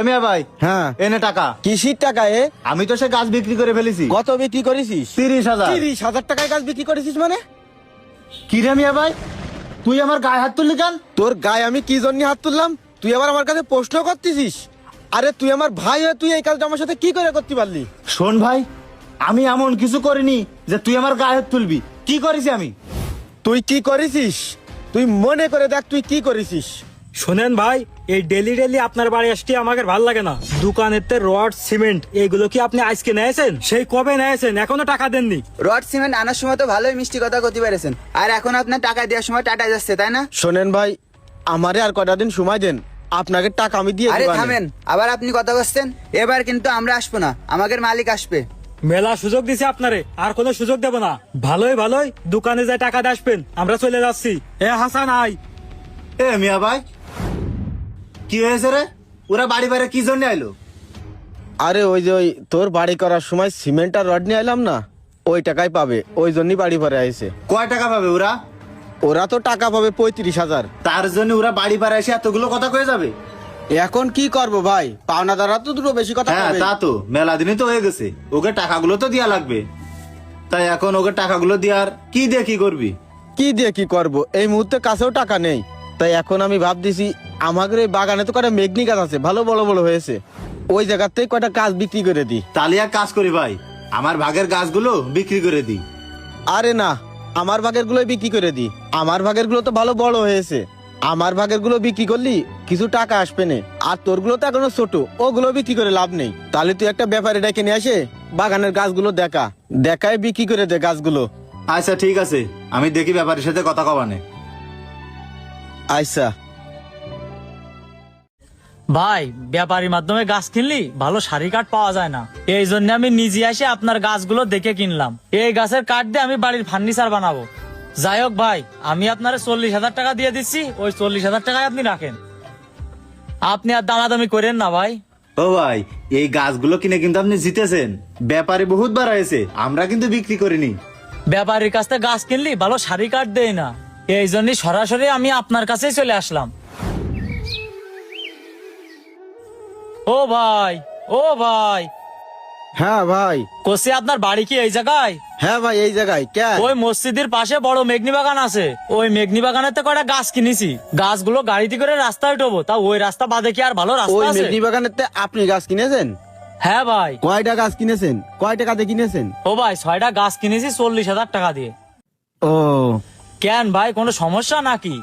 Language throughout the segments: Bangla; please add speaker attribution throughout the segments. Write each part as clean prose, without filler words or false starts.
Speaker 1: মিয়া ভাই,
Speaker 2: হ্যাঁ
Speaker 1: এনে টাকা।
Speaker 2: কিসির টাকা এ?
Speaker 1: আমি তো সে গাছ বিক্রি করে ফেলেছি।
Speaker 2: কত বিক্রি করেছিস?
Speaker 1: 30,000।
Speaker 2: 30,000 টাকায় গাছ বিক্রি করেছিস মানে?
Speaker 1: কি রে মিয়া ভাই, তুই আমার গায়ে হাত তুললি কেন?
Speaker 2: তোর গায়ে আমি কি জন্য হাত তুললাম? তুই আবার আমার কাছে প্রশ্ন করতেছিস? আরে তুই আমার ভাই হয়ে তুই এই কাজটা আমার সাথে কি করে করতে পারলি?
Speaker 1: শোন ভাই, আমি এমন কিছু করিনি যে তুই আমার গায়ে হাত তুলবি। কি করেছি আমি?
Speaker 2: তুই কি করেছিস? তুই মনে করে দেখ তুই কি করেছিস।
Speaker 3: শোনেন ভাই, এই ডেলি ডেলি আপনার বাড়ি আসতে আমাকে ভাল লাগে না। দোকানের রড সিমেন্ট এইগুলো কি আপনি আজকে নিয়েছেন? সেই কবে নিয়েছেন, এখনো টাকা দেননি।
Speaker 4: রড সিমেন্ট আনার সময় তো ভালোই মিষ্টি কথা করতে পেরেছেন, আর এখন আপনার টাকা দেওয়ার সময় টাটা যাচ্ছে, তাই না?
Speaker 2: শোনেন ভাই, আমারে আর কটা দিন সময় দেন, আপনাকে টাকা আমি দিয়ে
Speaker 4: আরে
Speaker 2: দিবানে।
Speaker 4: থামেন, আবার আপনি কথা বলছেন। এবার কিন্তু আমরা আসবো না, আমাদের মালিক আসবে।
Speaker 3: মেলা সুযোগ দিছে আপনারে, আর কোনো সুযোগ দেব না। ভালোই ভালোই দোকানে যায় টাকা দিয়ে আসবেন, আমরা চলে যাচ্ছি। এ হাসান আই।
Speaker 1: এ মিয়া ভাই, কি হয়েছে রে? ওরা বাড়ি বাইরে কি জন্য আইলো?
Speaker 2: আরে ওই যে ওই তোর বাড়ি করার সময় সিমেন্ট আর রড নিয়ে এলাম না, ওই টাকাই পাবে, ওই জন্যই বাড়ি ভরে আইছে।
Speaker 1: কয় টাকা পাবে ওরা?
Speaker 2: ওরা তো টাকা পাবে 35,000।
Speaker 1: তার জন্য ওরা বাড়ি পাড়ে এসে এতগুলো কথা কয়ে যাবে?
Speaker 2: এখন কি করব ভাই, পাওনাদাররা তো দুটো বেশি কথা
Speaker 1: হ্যাঁ
Speaker 2: বলবে।
Speaker 1: তা তো, মেলা দিনই তো হয়ে গেছে, ওকে টাকাগুলো তো দেয়া লাগবে। তাই এখন ওকে টাকাগুলো দেওয়ার কি দিয়ে কি করবি?
Speaker 2: কি দিয়ে কি করব, এই মুহূর্তে কাছেও টাকা নেই। তাই এখন আমি ভাবতেছি, আমাদের এই বাগানে তো কটা মেঘনি গাছ আছে, ভালো বড় বড় হয়েছে, ওই জায়গাতেই কটা গাছ বিক্রি করে দিই।
Speaker 1: তাহলে এক কাজ করি ভাই, আমার ভাগের গাছগুলো বিক্রি করে দিই।
Speaker 2: আরে না, আমার ভাগের গুলো বিক্রি করে দিই। আমার ভাগের গুলো তো ভালো বড় হয়েছে, আমার ভাগের গুলো বিক্রি করলি কিছু টাকা আসবে না। আর তোর গুলো তো এখনো ছোট, ওগুলো বিক্রি করে লাভ নেই। তাহলে তুই একটা ব্যাপারে ডেকে নিয়ে আসে বাগানের গাছগুলো দেখায় বিক্রি করে দে গাছগুলো।
Speaker 1: আচ্ছা ঠিক আছে, আমি দেখি ব্যাপারীর সাথে কথা কবানে।
Speaker 2: আচ্ছা
Speaker 5: ভাই, ব্যাপারীর মাধ্যমে গাছ কিনলি ভালো সারি কাঠ পাওয়া যায় না, এই জন্য আমি নিজে এসে আপনার গাছগুলো দেখে কিনলাম। এই গাছের কাঠ দিয়ে আমি বাড়ির ফার্নিচার বানাবো। যাই হোক ভাই, আমি আপনার 40,000 টাকা দিয়ে দিচ্ছি, ওই 40,000 টাকায় আপনি রাখেন। আপনি আর দামাদামি করেন না ভাই।
Speaker 1: ও ভাই, এই গাছগুলো কিনে কিন্তু আপনি জিতেছেন। ব্যাপারী বহুত বার হয়েছে, আমরা কিন্তু বিক্রি করিনি।
Speaker 5: ব্যাপারীর কাছ থেকে গাছ কিনলি ভালো সারি কাঠ দেয় না, এই জন্যই সরাসরি আমি আপনার কাছেই চলে আসলাম। ও ভাই, ও ভাই,
Speaker 2: হ্যাঁ ভাই।
Speaker 5: কোসে আপনার বাড়ি কি এই জায়গায়?
Speaker 2: হ্যাঁ ভাই, এই জায়গায় কেন?
Speaker 5: ওই মসজিদের পাশে বড় মেঘনি বাগান আছে, ওই মেঘনি বাগানের তো কয়টা গাছ কিনেছি। গাছগুলো গাড়িতে করে রাস্তায় উঠবো, তা ওই রাস্তা বাদে কি আর ভালো
Speaker 2: ওই
Speaker 5: রাস্তা আছে?
Speaker 2: মেঘনি বাগানের আপনি গাছ কিনেছেন?
Speaker 5: হ্যাঁ ভাই।
Speaker 2: কয়টা গাছ কিনেছেন, কয় টাকাতে কিনেছেন?
Speaker 5: ও ভাই, 6টা গাছ কিনেছি 40,000 টাকা দিয়ে।
Speaker 2: ও
Speaker 5: কেন ভাই, কোনো সমস্যা নাকি?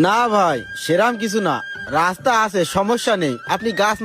Speaker 2: না ভাই, সেরাম কিছু না, রাস্তা আছে, সমস্যা নেই। আপনি গাছ